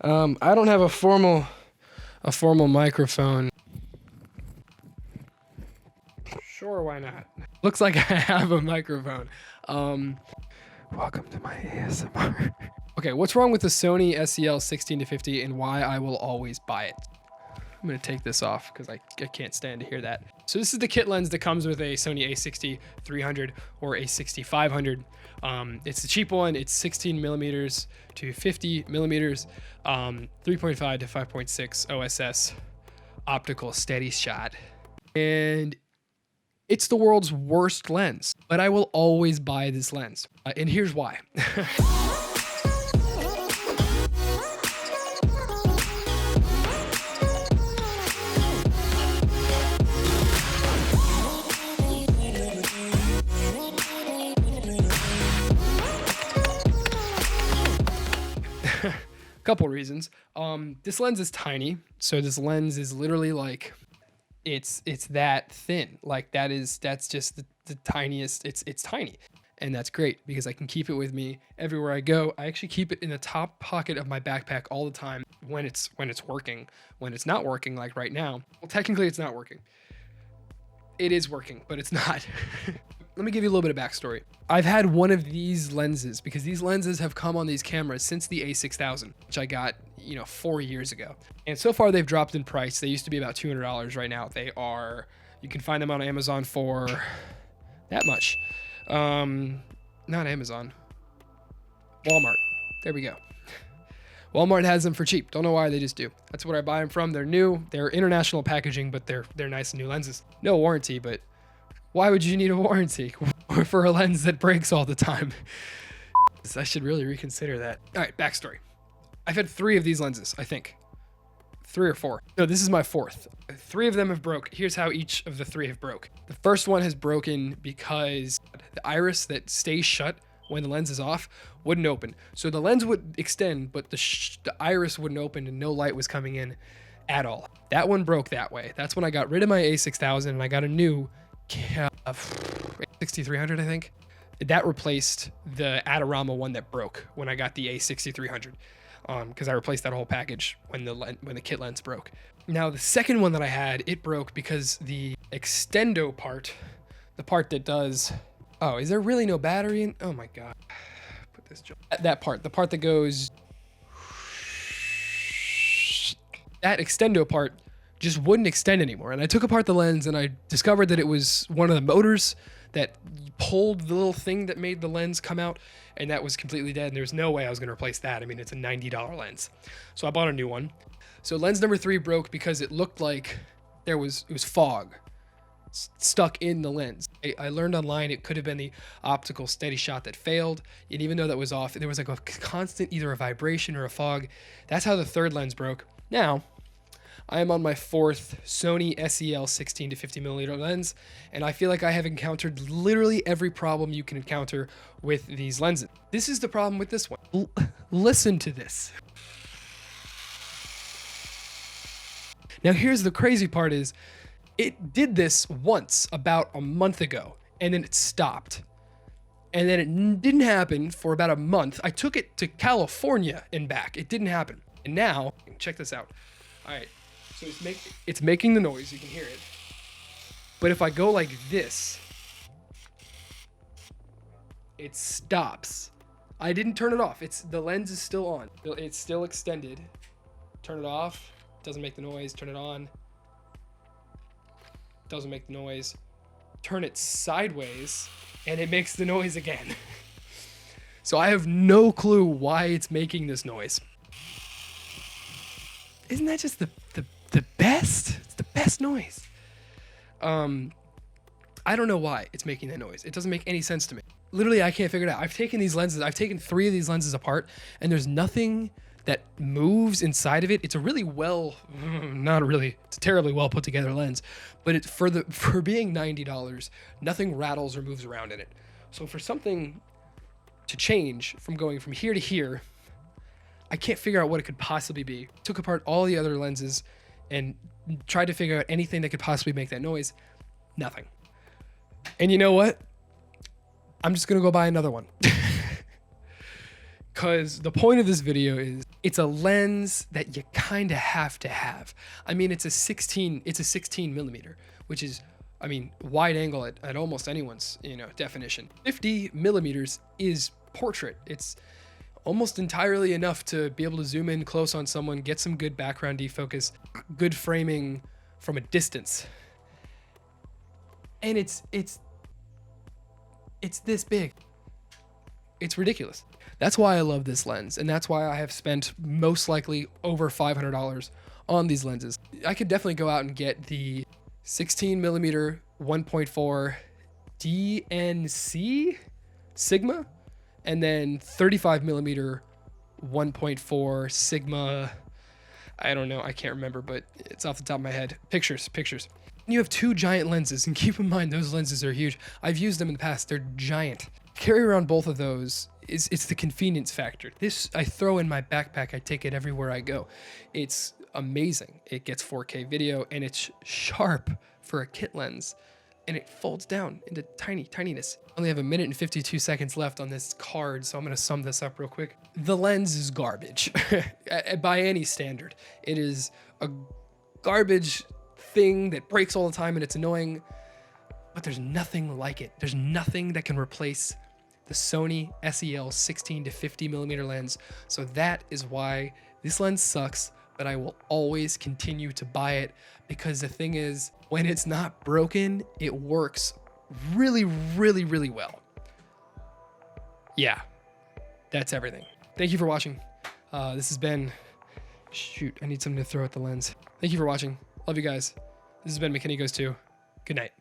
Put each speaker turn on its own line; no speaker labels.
I don't have a formal microphone. Sure, why not? Looks like I have a microphone. Welcome to my ASMR. Okay, what's wrong with the Sony SEL1650 and why I will always buy it? I'm gonna take this off because I can't stand to hear that. So this is the kit lens that comes with a Sony A6300 or A6500. It's the cheap one. It's 16 millimeters to 50 millimeters, 3.5 to 5.6 OSS optical steady shot. And it's the world's worst lens, but I will always buy this lens. And here's why. Couple reasons. This lens is tiny, so this lens is literally like it's that thin. Like that's just the tiniest. It's tiny, and that's great because I can keep it with me everywhere I go. I actually keep it in the top pocket of my backpack all the time when it's working. When it's not working, like right now, well, technically it's not working. It is working, but it's not. Let me give you a little bit of backstory. I've had one of these lenses because these lenses have come on these cameras since the A6000, which I got, 4 years ago. And so far they've dropped in price. They used to be about $200. Right now you can find them on Amazon for that much. Not Amazon, Walmart. There we go. Walmart has them for cheap. Don't know why, they just do. That's where I buy them from. They're new. They're international packaging, but they're nice new lenses. No warranty, but why would you need a warranty for a lens that breaks all the time? I should really reconsider that. All right, backstory. I've had 3 of these lenses, I think. 3 or 4. No, this is my 4th. 3 of them have broke. Here's how each of the 3 have broke. The first one has broken because the iris that stays shut when the lens is off wouldn't open. So the lens would extend, but the iris wouldn't open and no light was coming in at all. That one broke that way. That's when I got rid of my A6000 and I got a new A6300, I think. That replaced the Adorama one that broke when I got the A6300, because I replaced that whole package when the kit lens broke. Now the second one that I had, it broke because the extendo part, the part that does, oh, is there really no battery in? Oh my god, put this that part, the part that goes, that extendo part just wouldn't extend anymore. And I took apart the lens and I discovered that it was one of the motors that pulled the little thing that made the lens come out, and that was completely dead. And there's no way I was gonna replace that. I mean, it's a $90 lens. So I bought a new one. So lens number 3 broke because it looked like it was fog stuck in the lens. I learned online it could have been the optical steady shot that failed. And even though that was off, there was like a constant, either a vibration or a fog. That's how the 3rd lens broke. Now, I am on my 4th Sony SEL16 to 50 millimeter lens, and I feel like I have encountered literally every problem you can encounter with these lenses. This is the problem with this one. Listen to this. Now here's the crazy part is, it did this once about a month ago, and then it stopped. And then it didn't happen for about a month. I took it to California and back. It didn't happen. And now, check this out. All right. So it's making the noise, you can hear it. But if I go like this, it stops. I didn't turn it off. The lens is still on. It's still extended. Turn it off, doesn't make the noise. Turn it on, doesn't make the noise. Turn it sideways, and it makes the noise again. So I have no clue why it's making this noise. Isn't that just the best? It's the best noise. I don't know why it's making that noise. It doesn't make any sense to me. Literally, I can't figure it out. I've taken 3 of these lenses apart, and there's nothing that moves inside of it. It's a really it's a terribly well put together lens, but for being $90, nothing rattles or moves around in it. So for something to change from going from here to here, I can't figure out what it could possibly be. Took apart all the other lenses and tried to figure out anything that could possibly make that noise. Nothing. And you know what? I'm just gonna go buy another one. Because the point of this video is It's a lens that you kind of have to have. I mean, it's a 16 millimeter, which is, I mean, wide angle at almost anyone's, definition. 50 millimeters is portrait. It's almost entirely enough to be able to zoom in close on someone, get some good background defocus, good framing from a distance. And it's this big. It's ridiculous. That's why I love this lens, and that's why I have spent most likely over $500 on these lenses. I could definitely go out and get the 16 millimeter 1.4 DNC Sigma, and then 35 millimeter 1.4 Sigma. I don't know, I can't remember, but it's off the top of my head. Pictures. You have two giant lenses, and keep in mind those lenses are huge. I've used them in the past. They're giant. Carry around both of those. It's the convenience factor. This I throw in my backpack. I take it everywhere I go. It's amazing. It gets 4K video, and it's sharp for a kit lens, and it folds down into tininess. I only have 1 minute and 52 seconds left on this card, so I'm going to sum this up real quick. The lens is garbage by any standard. It is a garbage thing that breaks all the time, and it's annoying, but there's nothing like it. There's nothing that can replace the Sony Sel1650 millimeter lens. So that is why this lens sucks, but I will always continue to buy it, because the thing is, when it's not broken, it works really, really, really well. Yeah, that's everything. Thank you for watching. This has been, shoot, I need something to throw at the lens. Thank you for watching. Love you guys. This has been McKinney Goes 2. Good night.